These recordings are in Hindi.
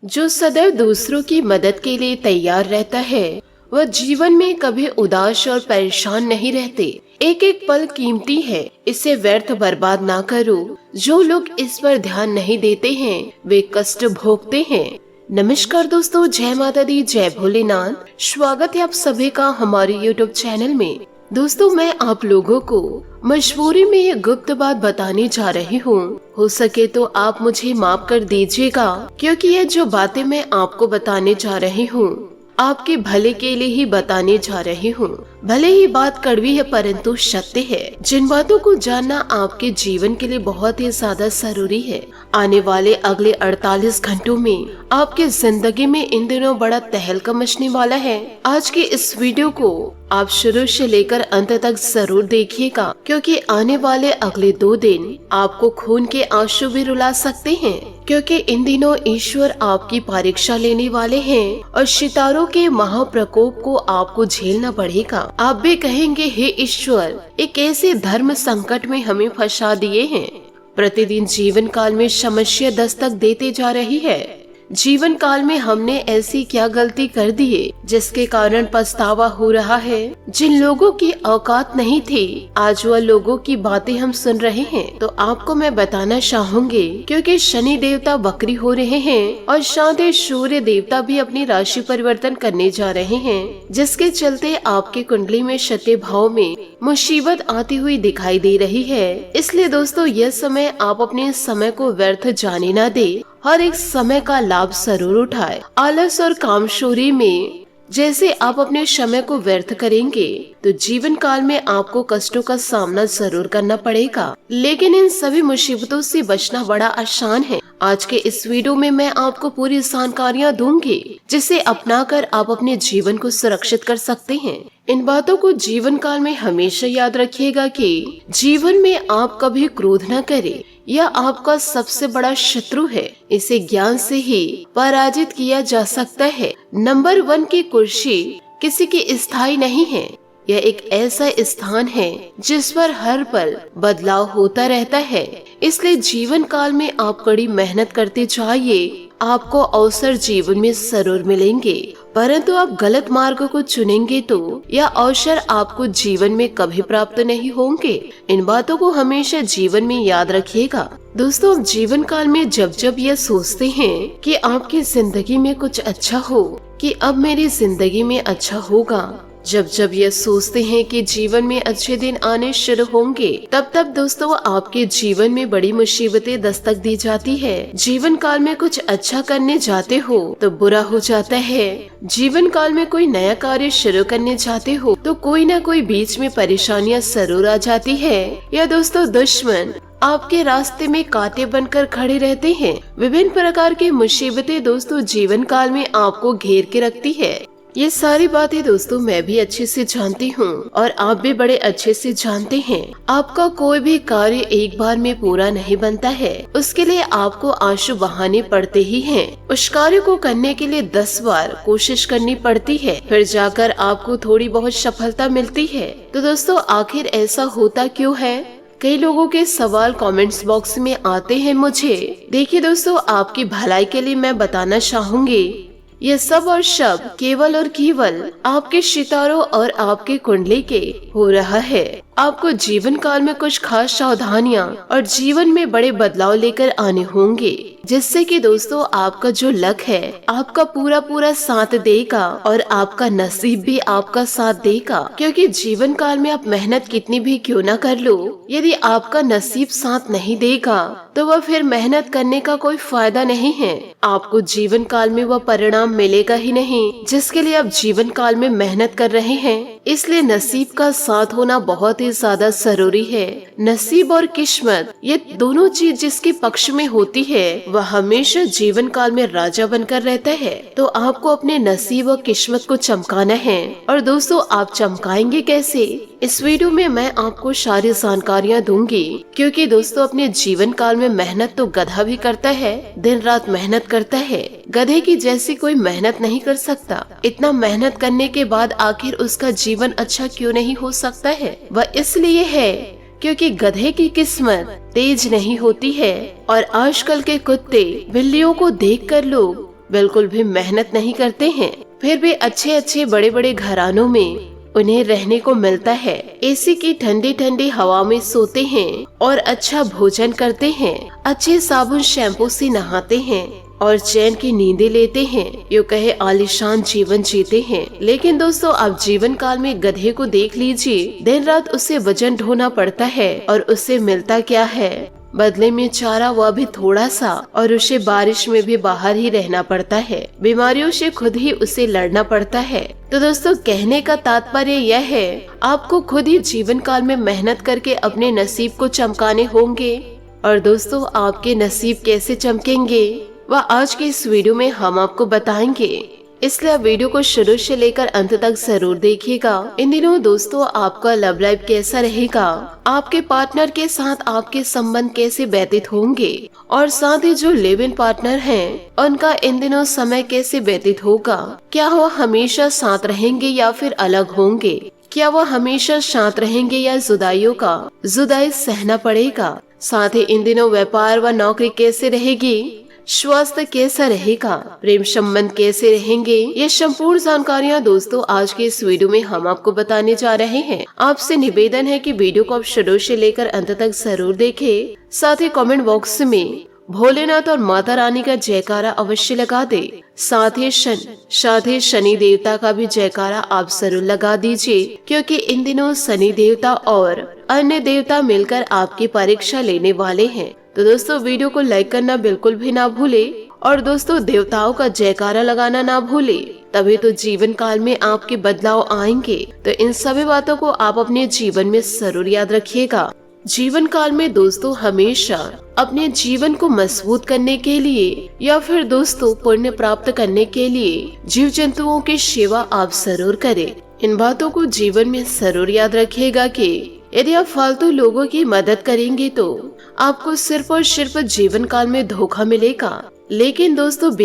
जो सदैव दूसरों की मदद के लिए तैयार रहता है वह जीवन में कभी उदास और परेशान नहीं रहते। एक एक पल कीमती है, इसे व्यर्थ बर्बाद ना करो। जो लोग इस पर ध्यान नहीं देते हैं वे कष्ट भोगते हैं। नमस्कार दोस्तों, जय माता दी, जय भोलेनाथ। स्वागत है आप सभी का हमारे YouTube चैनल में। दोस्तों, मैं आप लोगों को मजबूरी में ये गुप्त बात बताने जा रही हूँ। हो सके तो आप मुझे माफ कर दीजिएगा, क्योंकि ये जो बातें मैं आपको बताने जा रही हूँ आपके भले के लिए ही बताने जा रही हूँ। भले ही बात कड़वी है परंतु सत्य है। जिन बातों को जानना आपके जीवन के लिए बहुत ही ज्यादा जरूरी है। आने वाले अगले 48 घंटों में आपके जिंदगी में इन दिनों बड़ा तहलका मचने वाला है। आज की इस वीडियो को आप शुरू से लेकर अंत तक जरूर देखिएगा, क्योंकि आने वाले अगले 2 दिन आपको खून के आंसू भी रुला सकते हैं। क्योंकि इन दिनों ईश्वर आपकी परीक्षा लेने वाले हैं और सितारों के महाप्रकोप को आपको झेलना पड़ेगा। आप भी कहेंगे, हे ईश्वर, एक ऐसे धर्म संकट में हमें फंसा दिए हैं। प्रतिदिन जीवन काल में समस्या दस्तक देते जा रही है। जीवन काल में हमने ऐसी क्या गलती कर दी है जिसके कारण पछतावा हो रहा है। जिन लोगों की औकात नहीं थी आज वह लोगों की बातें हम सुन रहे हैं। तो आपको मैं बताना चाहूंगी, क्योंकि शनि देवता वक्री हो रहे हैं और साथ ही सूर्य देवता भी अपनी राशि परिवर्तन करने जा रहे हैं, जिसके चलते आपकी कुंडली में सत्य भाव में मुसीबत आती हुई दिखाई दे रही है। इसलिए दोस्तों, यह समय आप अपने समय को व्यर्थ जाने न दे। हर एक समय का लाभ जरूर उठाए। आलस और कामचोरी में जैसे आप अपने समय को व्यर्थ करेंगे तो जीवन काल में आपको कष्टों का सामना जरूर करना पड़ेगा, लेकिन इन सभी मुसीबतों से बचना बड़ा आसान है। आज के इस वीडियो में मैं आपको पूरी जानकारियाँ दूंगी, जिसे अपनाकर आप अपने जीवन को सुरक्षित कर सकते हैं। इन बातों को जीवन काल में हमेशा याद रखिएगा कि जीवन में आप कभी क्रोध न करें। यह आपका सबसे बड़ा शत्रु है। इसे ज्ञान से ही पराजित किया जा सकता है। नंबर 1 की कुर्सी किसी की स्थायी नहीं है। यह एक ऐसा स्थान है जिस पर हर पल बदलाव होता रहता है। इसलिए जीवन काल में आप कड़ी मेहनत करते जाइए। आपको अवसर जीवन में जरूर मिलेंगे, परंतु आप गलत मार्ग को चुनेंगे तो यह अवसर आपको जीवन में कभी प्राप्त नहीं होंगे। इन बातों को हमेशा जीवन में याद रखिएगा। दोस्तों, जीवन काल में जब जब यह सोचते हैं कि आपकी जिंदगी में कुछ अच्छा हो, कि अब मेरी जिंदगी में अच्छा होगा, जब जब ये सोचते हैं कि जीवन में अच्छे दिन आने शुरू होंगे, तब तब दोस्तों आपके जीवन में बड़ी मुसीबतें दस्तक दी जाती है। जीवन काल में कुछ अच्छा करने जाते हो तो बुरा हो जाता है। जीवन काल में कोई नया कार्य शुरू करने जाते हो तो कोई ना कोई बीच में परेशानियां जरूर आ जाती है। या दोस्तों, दुश्मन आपके रास्ते में कांटे बनकर खड़े रहते हैं। विभिन्न प्रकार की मुसीबतें दोस्तों जीवन काल में आपको घेर के रखती है। ये सारी बातें दोस्तों मैं भी अच्छे से जानती हूँ और आप भी बड़े अच्छे से जानते हैं। आपका कोई भी कार्य एक बार में पूरा नहीं बनता है। उसके लिए आपको आंसू बहाने पड़ते ही हैं। उस कार्य को करने के लिए 10 बार कोशिश करनी पड़ती है, फिर जाकर आपको थोड़ी बहुत सफलता मिलती है। तो दोस्तों, आखिर ऐसा होता क्यों है? कई लोगों के सवाल कमेंट्स बॉक्स में आते हैं मुझे। देखिए दोस्तों, आपकी भलाई के लिए मैं बताना चाहूंगी, यह सब और सब केवल और केवल आपके सितारों और आपके कुंडली के हो रहा है। आपको जीवन काल में कुछ खास सावधानियां और जीवन में बड़े बदलाव लेकर आने होंगे, जिससे कि दोस्तों आपका जो लक है आपका पूरा पूरा साथ देगा और आपका नसीब भी आपका साथ देगा। क्योंकि जीवन काल में आप मेहनत कितनी भी क्यों ना कर लो, यदि आपका नसीब साथ नहीं देगा तो वह फिर मेहनत करने का कोई फायदा नहीं है। आपको जीवन काल में वह परिणाम मिलेगा ही नहीं जिसके लिए आप जीवन काल में मेहनत कर रहे हैं। इसलिए नसीब का साथ होना बहुत ही ज्यादा जरूरी है। नसीब और किस्मत, ये दोनों चीज जिसके पक्ष में होती है वह हमेशा जीवन काल में राजा बनकर रहता है। तो आपको अपने नसीब और किस्मत को चमकाना है। और दोस्तों, आप चमकाएंगे कैसे? इस वीडियो में मैं आपको सारी जानकारियाँ दूंगी, क्योंकि दोस्तों अपने जीवन काल में मेहनत तो गधा भी करता है, दिन रात मेहनत करता है। गधे की जैसी कोई मेहनत नहीं कर सकता। इतना मेहनत करने के बाद आखिर उसका जीवन अच्छा क्यों नहीं हो सकता है? वह इसलिए है क्योंकि गधे की किस्मत तेज नहीं होती है। और आजकल के कुत्ते बिल्लियों को देखकर लोग बिल्कुल भी मेहनत नहीं करते हैं, फिर भी अच्छे अच्छे बड़े बड़े घरानों में उन्हें रहने को मिलता है। एसी की ठंडी ठंडी हवा में सोते हैं और अच्छा भोजन करते हैं, अच्छे साबुन शैम्पू से नहाते हैं और चैन की नींदें लेते हैं। यूँ कहे आलीशान जीवन जीते हैं। लेकिन दोस्तों, आप जीवन काल में गधे को देख लीजिए, दिन रात उसे वजन ढोना पड़ता है और उससे मिलता क्या है? बदले में चारा, वह भी थोड़ा सा, और उसे बारिश में भी बाहर ही रहना पड़ता है। बीमारियों से खुद ही उसे लड़ना पड़ता है। तो दोस्तों, कहने का तात्पर्य यह है, आपको खुद ही जीवन काल में मेहनत करके अपने नसीब को चमकाने होंगे। और दोस्तों, आपके नसीब कैसे चमकेंगे वह आज के इस वीडियो में हम आपको बताएंगे, इसलिए आप वीडियो को शुरू से लेकर अंत तक जरूर देखिएगा। इन दिनों दोस्तों, आपका लव लाइफ कैसा रहेगा, आपके पार्टनर के साथ आपके संबंध कैसे व्यतीत होंगे, और साथ ही जो लिव इन पार्टनर हैं उनका इन दिनों समय कैसे व्यतीत होगा। क्या वो हमेशा साथ रहेंगे या फिर अलग होंगे? क्या वो हमेशा साथ रहेंगे या जुदाई सहना पड़ेगा? साथ ही इन दिनों व्यापार व नौकरी कैसे रहेगी, स्वास्थ्य कैसा रहेगा, प्रेम संबंध कैसे रहेंगे, ये संपूर्ण जानकारियाँ दोस्तों आज के इस वीडियो में हम आपको बताने जा रहे हैं। आपसे निवेदन है कि वीडियो को आप शुरू से लेकर अंत तक जरूर देखें। साथ ही कमेंट बॉक्स में भोलेनाथ और माता रानी का जयकारा अवश्य लगा दे। साथ ही शनि देवता का भी जयकारा आप जरूर लगा दीजिए, क्योंकि इन दिनों शनि देवता और अन्य देवता मिलकर आपकी परीक्षा लेने वाले हैं। तो दोस्तों, वीडियो को लाइक करना बिल्कुल भी ना भूले और दोस्तों, देवताओं का जयकारा लगाना ना भूले, तभी तो जीवन काल में आपके बदलाव आएंगे। तो इन सभी बातों को आप अपने जीवन में जरूर याद रखिएगा। जीवन काल में दोस्तों, हमेशा अपने जीवन को मजबूत करने के लिए या फिर दोस्तों पुण्य प्राप्त करने के लिए जीव जंतुओं की सेवा आप जरूर करें। इन बातों को जीवन में जरूर याद रखिएगा कि यदि आप फालतू लोगों की मदद करेंगे तो आपको सिर्फ और सिर्फ जीवन काल में धोखा मिलेगा। लेकिन दोस्तों,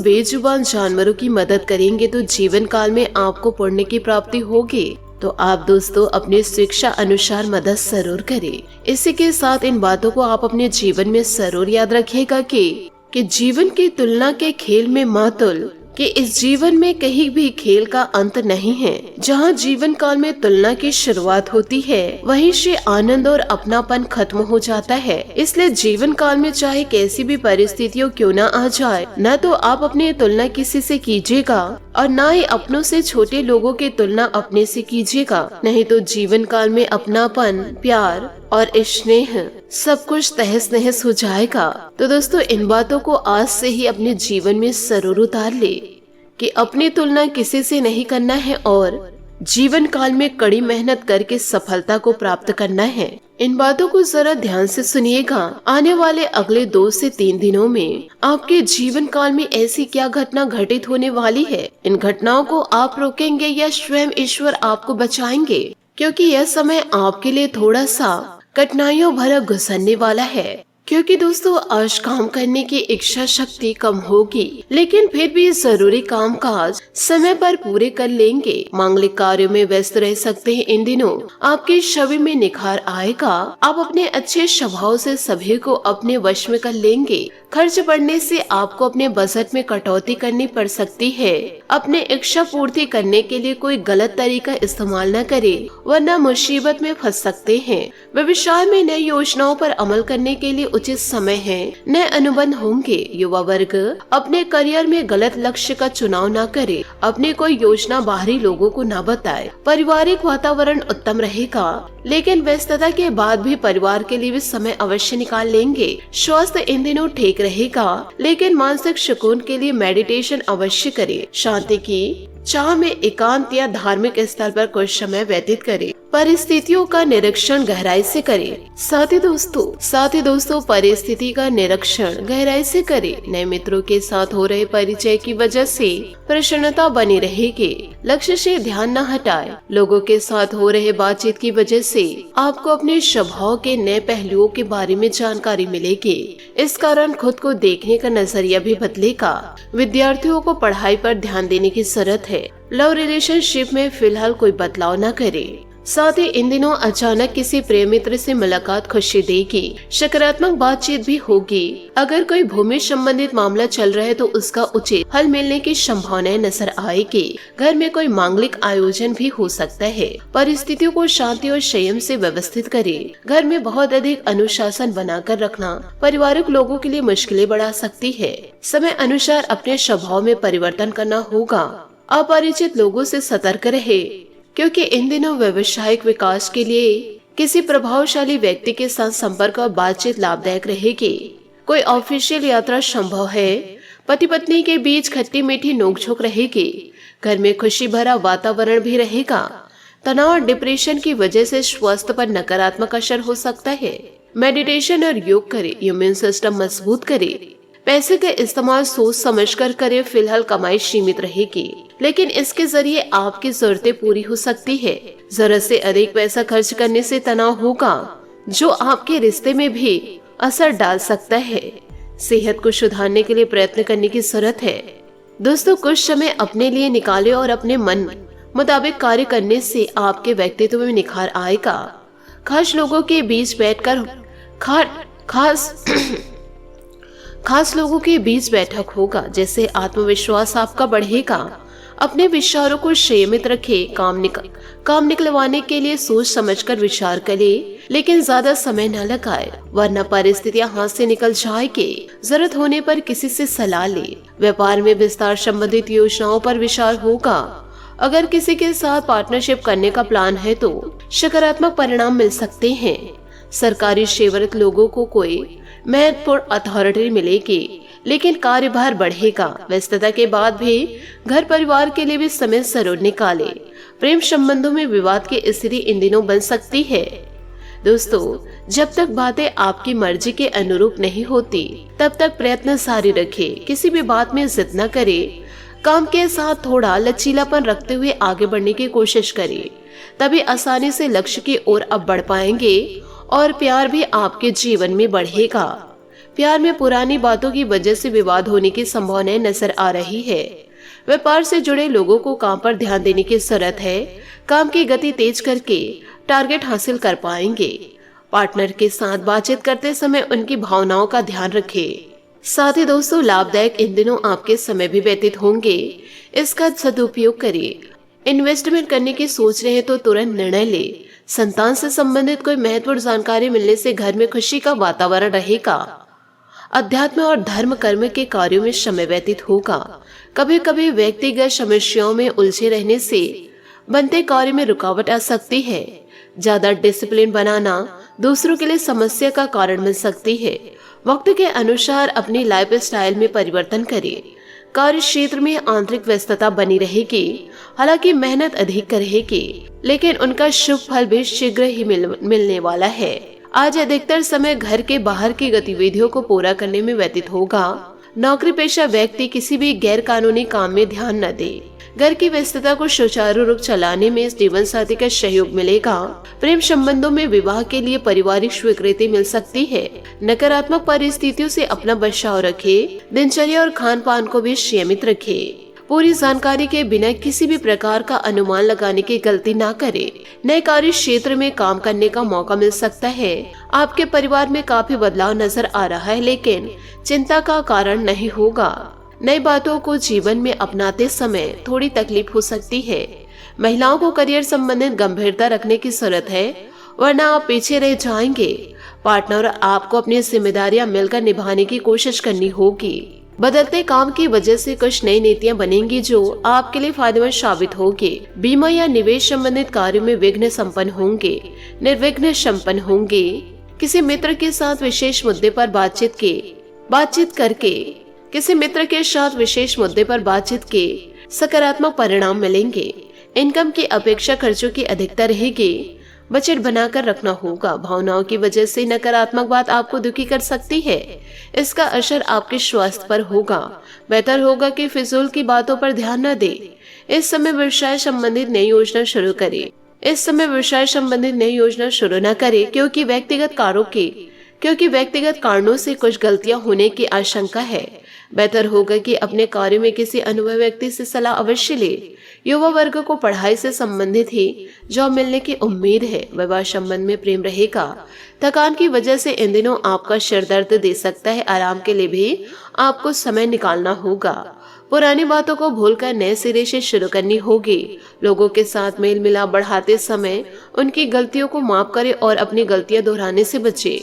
बेजुबान जानवरों की मदद करेंगे तो जीवन काल में आपको पुण्य की प्राप्ति होगी। तो आप दोस्तों अपनी शिक्षा अनुसार मदद जरूर करें। इसी के साथ इन बातों को आप अपने जीवन में जरूर याद रखिएगा कि जीवन की तुलना के खेल में मातुल कि इस जीवन में कहीं भी खेल का अंत नहीं है। जहाँ जीवन काल में तुलना की शुरुआत होती है, वहीं से आनंद और अपनापन खत्म हो जाता है। इसलिए जीवन काल में चाहे कैसी भी परिस्थितियों क्यों न आ जाए, न तो आप अपनी तुलना किसी से कीजिएगा और न ही अपनों से छोटे लोगों की तुलना अपने से कीजिएगा। नहीं तो जीवन काल में अपनापन, प्यार और स्नेह सब कुछ तहस नहस हो जाएगा। तो दोस्तों, इन बातों को आज से ही अपने जीवन में जरूर उतार ले कि अपनी तुलना किसी से नहीं करना है और जीवन काल में कड़ी मेहनत करके सफलता को प्राप्त करना है। इन बातों को जरा ध्यान से सुनिएगा। आने वाले अगले 2 से 3 दिनों में आपके जीवन काल में ऐसी क्या घटना घटित होने वाली है, इन घटनाओं को आप रोकेंगे या स्वयं ईश्वर आपको बचाएंगे? क्योंकि यह समय आपके लिए थोड़ा सा कठिनाइयों भरा गुजरने वाला है। क्योंकि दोस्तों, आज काम करने की इच्छा शक्ति कम होगी, लेकिन फिर भी जरूरी काम काज समय पर पूरे कर लेंगे। मांगलिक कार्यों में व्यस्त रह सकते हैं। इन दिनों आपके छवि में निखार आएगा। आप अपने अच्छे स्वभाव से सभी को अपने वश में कर लेंगे। खर्च बढ़ने से आपको अपने बजट में कटौती करनी पड़ सकती है। अपने इच्छा पूर्ति करने के लिए कोई गलत तरीका इस्तेमाल न करें, वरना मुसीबत में फंस सकते हैं। व्यवसाय में नई योजनाओं पर अमल करने के लिए उचित समय है। नए अनुबंध होंगे। युवा वर्ग अपने करियर में गलत लक्ष्य का चुनाव न करे। अपनी कोई योजना बाहरी लोगों को न बताए। पारिवारिक वातावरण उत्तम रहेगा, लेकिन व्यस्तता के बाद भी परिवार के लिए भी समय अवश्य निकाल लेंगे। स्वास्थ्य इन दिनों ठीक रहेगा, लेकिन मानसिक सुकून के लिए मेडिटेशन अवश्य करें। शांति की चाह में एकांत या धार्मिक स्थल पर कुछ समय व्यतीत करें। परिस्थितियों का निरीक्षण गहराई से करें। साथ ही दोस्तों परिस्थिति का निरीक्षण गहराई से करें। नए मित्रों के साथ हो रहे परिचय की वजह से प्रसन्नता बनी रहेगी। लक्ष्य से ध्यान न हटाए। लोगों के साथ हो रहे बातचीत की वजह से आपको अपने स्वभाव के नए पहलुओं के बारे में जानकारी मिलेगी। इस कारण खुद को देखने का नजरिया भी बदलेगा। विद्यार्थियों को पढ़ाई पर ध्यान देने की जरूरत है। लव रिलेशनशिप में फिलहाल कोई बदलाव न करें। साथ ही इन दिनों अचानक किसी प्रिय मित्र से मुलाकात खुशी देगी। सकारात्मक बातचीत भी होगी। अगर कोई भूमि संबंधित मामला चल रहा है तो उसका उचित हल मिलने की संभावनाएं नजर आएगी। घर में कोई मांगलिक आयोजन भी हो सकता है। परिस्थितियों को शांति और संयम से व्यवस्थित करें। घर में बहुत अधिक अनुशासन बनाकर रखना पारिवारिक लोगों के लिए मुश्किलें बढ़ा सकती है। समय अनुसार अपने स्वभाव में परिवर्तन करना होगा। अपरिचित लोगों से सतर्क रहे, क्योंकि इन दिनों व्यवसायिक विकास के लिए किसी प्रभावशाली व्यक्ति के साथ संपर्क और बातचीत लाभदायक रहेगी। कोई ऑफिशियल यात्रा संभव है। पति पत्नी के बीच खट्टी मीठी नोकझोंक रहेगी। घर में खुशी भरा वातावरण भी रहेगा। तनाव और डिप्रेशन की वजह से स्वास्थ्य पर नकारात्मक असर हो सकता है। मेडिटेशन और योग करें, इम्यून सिस्टम मजबूत करें। पैसे का इस्तेमाल सोच समझकर करें। फिलहाल कमाई सीमित रहेगी, लेकिन इसके जरिए आपकी जरूरतें पूरी हो सकती है। जरूरत से अधिक पैसा खर्च करने से तनाव होगा, जो आपके रिश्ते में भी असर डाल सकता है। सेहत को सुधारने के लिए प्रयत्न करने की जरूरत है। दोस्तों, कुछ समय अपने लिए निकालें और अपने मन मुताबिक कार्य करने से आपके व्यक्तित्व में निखार आएगा। खास लोगों के बीच बैठकर खास लोगों के बीच बैठक होगा, जैसे आत्मविश्वास आपका बढ़ेगा। अपने विचारों को संयमित रखें। काम निकलवाने के लिए सोच समझकर विचार करें, लेकिन ज्यादा समय न लगाए, वरना परिस्थितियां हाथ से निकल जाएगी। जरूरत होने पर किसी से सलाह ले। व्यापार में विस्तार संबंधित योजनाओं पर विचार होगा। अगर किसी के साथ पार्टनरशिप करने का प्लान है तो सकारात्मक परिणाम मिल सकते हैं। सरकारी सेवारत लोगों को कोई महत्वपूर्ण अथॉरिटी मिलेगी, लेकिन कार्यभार बढ़ेगा। व्यस्तता के बाद भी घर परिवार के लिए भी समय जरूर निकाले। प्रेम संबंधों में विवाद की स्थिति इन दिनों बन सकती है। दोस्तों, जब तक बातें आपकी मर्जी के अनुरूप नहीं होती, तब तक प्रयत्न जारी रखें। किसी भी बात में जिद न करें। काम के साथ थोड़ा लचीलापन रखते हुए आगे बढ़ने की कोशिश करें, तभी आसानी से लक्ष्य की ओर अब बढ़ पाएंगे और प्यार भी आपके जीवन में बढ़ेगा। प्यार में पुरानी बातों की वजह से विवाद होने की संभावनाएं नजर आ रही है। व्यापार से जुड़े लोगों को काम पर ध्यान देने की जरूरत है। काम की गति तेज करके टारगेट हासिल कर पाएंगे। पार्टनर के साथ बातचीत करते समय उनकी भावनाओं का ध्यान रखें। साथ ही दोस्तों, लाभदायक इन दिनों आपके समय भी व्यतीत होंगे। इसका सदुपयोग करिए। इन्वेस्टमेंट करने की सोच रहे हैं तो तुरंत निर्णय ले। संतान से संबंधित कोई महत्वपूर्ण जानकारी मिलने से घर में खुशी का वातावरण रहेगा। अध्यात्म और धर्म कर्म के कार्यों में समय व्यतीत होगा। कभी कभी व्यक्तिगत समस्याओं में उलझे रहने से बनते कार्य में रुकावट आ सकती है। ज्यादा डिसिप्लिन बनाना दूसरों के लिए समस्या का कारण बन सकती है। वक्त के अनुसार अपनी लाइफ स्टाइल में परिवर्तन करें। कार्य क्षेत्र में आंतरिक व्यस्तता बनी रहेगी। हालांकि मेहनत अधिक रहेगी, लेकिन उनका शुभ फल भी शीघ्र ही मिलने वाला है। आज अधिकतर समय घर के बाहर की गतिविधियों को पूरा करने में व्यतीत होगा। नौकरी पेशा व्यक्ति किसी भी गैर कानूनी काम में ध्यान न दे। घर की व्यस्तता को सुचारू रूप चलाने में जीवन साथी का सहयोग मिलेगा। प्रेम संबंधों में विवाह के लिए पारिवारिक स्वीकृति मिल सकती है। नकारात्मक परिस्थितियों से अपना बचाव रखें। दिनचर्या और खान पान को भी सीमित रखें। पूरी जानकारी के बिना किसी भी प्रकार का अनुमान लगाने की गलती ना करें। नए कार्य क्षेत्र में काम करने का मौका मिल सकता है। आपके परिवार में काफी बदलाव नजर आ रहा है, लेकिन चिंता का कारण नहीं होगा। नई बातों को जीवन में अपनाते समय थोड़ी तकलीफ हो सकती है। महिलाओं को करियर संबंधित गंभीरता रखने की जरूरत है, वरना आप पीछे रह जाएंगे। पार्टनर आपको अपनी जिम्मेदारियां मिलकर निभाने की कोशिश करनी होगी। बदलते काम की वजह से कुछ नई नीतियां बनेंगी जो आपके लिए फायदेमंद साबित होंगे। बीमा या निवेश संबंधित कार्यों में विघ्न संपन्न होंगे, निर्विघ्न संपन्न होंगे। किसी मित्र के साथ विशेष मुद्दे पर बातचीत के सकारात्मक परिणाम मिलेंगे। इनकम की अपेक्षा खर्चों की अधिकता रहेगी। बजट बनाकर रखना होगा। भावनाओं की वजह से नकारात्मक बात आपको दुखी कर सकती है। इसका असर आपके स्वास्थ्य पर होगा। बेहतर होगा कि फिजूल की बातों पर ध्यान न दें। इस समय व्यवसाय संबंधित नई योजना शुरू न करें, क्योंकि व्यक्तिगत कार्यों के क्योंकि व्यक्तिगत कारणों से कुछ गलतियां होने की आशंका है। बेहतर होगा कि अपने कार्य में किसी अनुभवी व्यक्ति से सलाह अवश्य ले। युवा वर्ग को पढ़ाई से संबंधित ही जॉब मिलने की उम्मीद है। विवाह संबंध में प्रेम रहेगा। थकान की वजह से इन दिनों आपका सिर दर्द दे सकता है। आराम के लिए भी आपको समय निकालना होगा। पुरानी बातों को भूलकर नए सिरे से शुरू करनी होगी। लोगों के साथ मेल मिलाप बढ़ाते समय उनकी गलतियों को माफ करें और अपनी गलतियां दोहराने से बचें।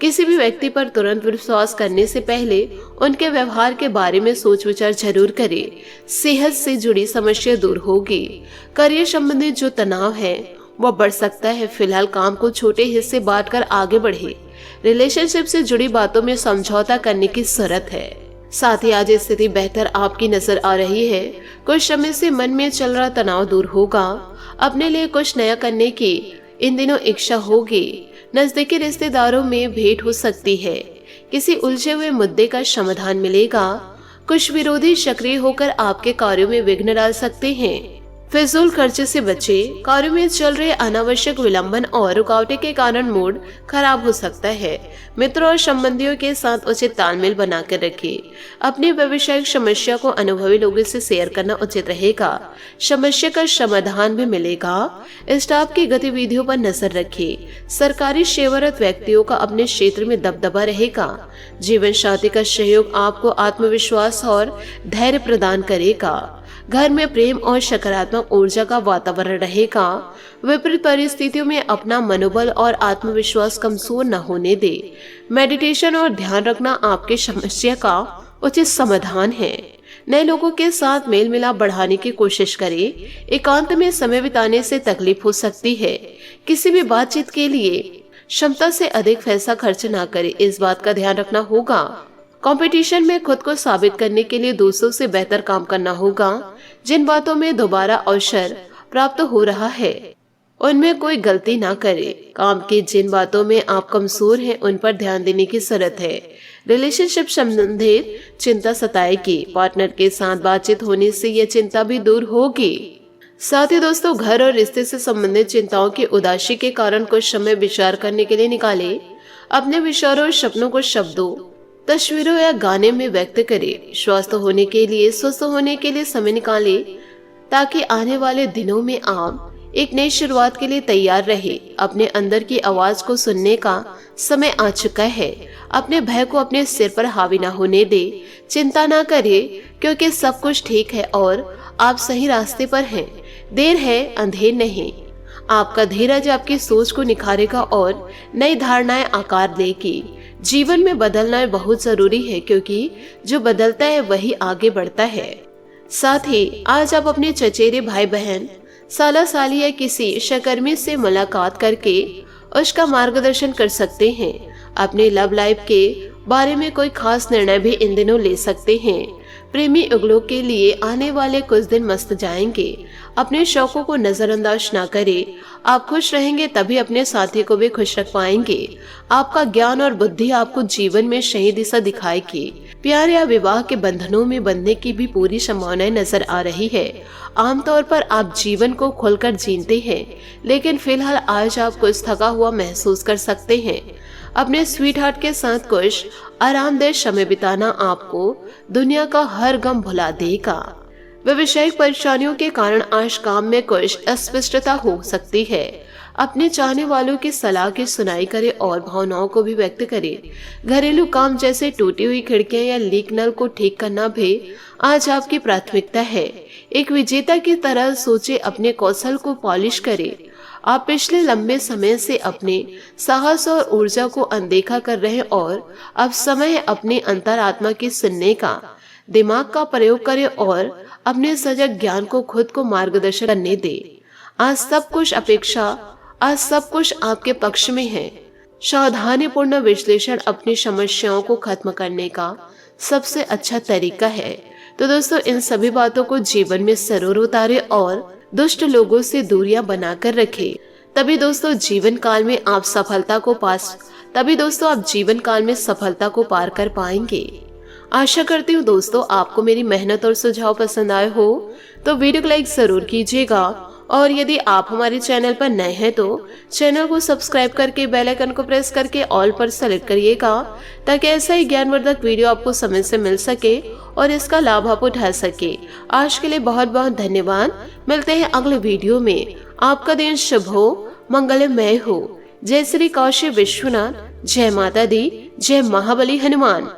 किसी भी व्यक्ति पर तुरंत विश्वास करने से पहले उनके व्यवहार के बारे में सोच विचार जरूर करें। सेहत से जुड़ी समस्या दूर होगी। करियर संबंधित जो तनाव है वह बढ़ सकता है। फिलहाल काम को छोटे हिस्से बांटकर आगे बढ़े। रिलेशनशिप से जुड़ी बातों में समझौता करने की जरूरत है। साथ ही आज स्थिति बेहतर आपकी नजर आ रही है। कुछ समय से मन में चल रहा तनाव दूर होगा। अपने लिए कुछ नया करने की इन दिनों इच्छा होगी। नजदीकी रिश्तेदारों में भेंट हो सकती है। किसी उलझे हुए मुद्दे का समाधान मिलेगा। कुछ विरोधी सक्रिय होकर आपके कार्यों में विघ्न डाल सकते हैं। फिजूल खर्चे से बचें। कार्यों में चल रहे अनावश्यक विलंबन और रुकावटें के कारण मूड खराब हो सकता है। मित्रों और संबंधियों के साथ उचित तालमेल बनाकर रखें। अपनी व्यवसायिक समस्या को अनुभवी लोगों से शेयर करना उचित रहेगा। समस्या का समाधान भी मिलेगा। स्टाफ की गतिविधियों पर नजर रखें। सरकारी सेवारत व्यक्तियों का अपने क्षेत्र में दबदबा रहेगा। जीवन साथी का सहयोग आपको आत्मविश्वास और धैर्य प्रदान करेगा। घर में प्रेम और सकारात्मक ऊर्जा का वातावरण रहेगा। विपरीत परिस्थितियों में अपना मनोबल और आत्मविश्वास कमजोर न होने दे। मेडिटेशन और ध्यान रखना आपके समस्या का उचित समाधान है। नए लोगों के साथ मेल मिलाप बढ़ाने की कोशिश करें। एकांत में समय बिताने से तकलीफ हो सकती है। किसी भी बातचीत के लिए क्षमता से अधिक पैसा खर्च न करें। इस बात का ध्यान रखना होगा। कंपटीशन में खुद को साबित करने के लिए दूसरों से बेहतर काम करना होगा। जिन बातों में दोबारा अवसर प्राप्त हो रहा है उनमें कोई गलती ना करें। काम की जिन बातों में आप कमजोर हैं उन पर ध्यान देने की जरूरत है। रिलेशनशिप संबंधित चिंता सताएगी। पार्टनर के साथ बातचीत होने से यह चिंता भी दूर होगी। साथ ही दोस्तों घर और रिश्ते से संबंधित चिंताओं की उदासी के कारण कुछ समय विचार करने के लिए निकाले। अपने विचारों और सपनों को शब्दों, तस्वीरों या गाने में व्यक्त करें। स्वस्थ होने के लिए समय निकालें ताकि आने वाले दिनों में आप एक नई शुरुआत के लिए तैयार रहे। अपने अंदर की आवाज को सुनने का समय आ चुका है। अपने भय को अपने सिर पर हावी ना होने दे। चिंता ना करें क्योंकि सब कुछ ठीक है और आप सही रास्ते पर हैं। देर है अंधेर नहीं। आपका धीरज आपकी सोच को निखारेगा और नई धारणाएं आकार देगी। जीवन में बदलना बहुत जरूरी है क्योंकि जो बदलता है वही आगे बढ़ता है। साथ ही आज आप अपने चचेरे भाई बहन, साला साली या किसी सहकर्मी से मुलाकात करके उसका मार्गदर्शन कर सकते हैं। अपने लव लाइफ के बारे में कोई खास निर्णय भी इन दिनों ले सकते हैं। प्रेमी युगलों के लिए आने वाले कुछ दिन मस्त जाएंगे। अपने शौकों को नजरअंदाज ना करें। आप खुश रहेंगे तभी अपने साथी को भी खुश रख पाएंगे। आपका ज्ञान और बुद्धि आपको जीवन में सही दिशा दिखाएगी। प्यार या विवाह के बंधनों में बंधने की भी पूरी संभावनाएं नजर आ रही है। आमतौर पर आप जीवन को खुलकर जीते हैं, लेकिन फिलहाल आज आप कुछ थका हुआ महसूस कर सकते हैं। अपने स्वीट हार्ट के साथ कुछ आरामदेह समय बिताना आपको दुनिया का हर गम भुला देगा। व्यवसायिक परेशानियों के कारण आज काम में कुछ अस्पष्टता हो सकती है। अपने चाहने वालों की सलाह की सुनाई करें और भावनाओं को भी व्यक्त करें। घरेलू काम जैसे टूटी हुई खिड़कियां या लीक नल को ठीक करना भी आज आपकी प्राथमिकता है। एक विजेता की तरह सोचे, अपने कौशल को पॉलिश करें। आप पिछले लंबे समय से अपने साहस और ऊर्जा को अनदेखा कर रहे हैं और अब समय है अपने अंतरात्मा की सुनने का। दिमाग का प्रयोग करें और अपने सजग ज्ञान को खुद को मार्गदर्शन करने दें। आज सब कुछ आपके पक्ष में है। सावधानीपूर्ण विश्लेषण अपनी समस्याओं को खत्म करने का सबसे अच्छा तरीका है। तो दोस्तों, इन सभी बातों को जीवन में जरूर उतारे और दुष्ट लोगों से दूरियां बनाकर रखें। तभी दोस्तों जीवन काल में आप सफलता को पार कर पाएंगे। आशा करती हूँ दोस्तों आपको मेरी मेहनत और सुझाव पसंद आए हो, तो वीडियो को लाइक जरूर कीजिएगा और यदि आप हमारे चैनल पर नए हैं तो चैनल को सब्सक्राइब करके बेल आइकन को प्रेस करके ऑल पर सेलेक्ट करिएगा, ताकि ऐसा ही ज्ञानवर्धक वीडियो आपको समय से मिल सके और इसका लाभ आप उठा सके। आज के लिए बहुत बहुत धन्यवाद। मिलते हैं अगले वीडियो में। आपका दिन शुभ हो, मंगलमय हो। जय श्री काशी विश्वनाथ, जय माता दी, जय महाबली हनुमान।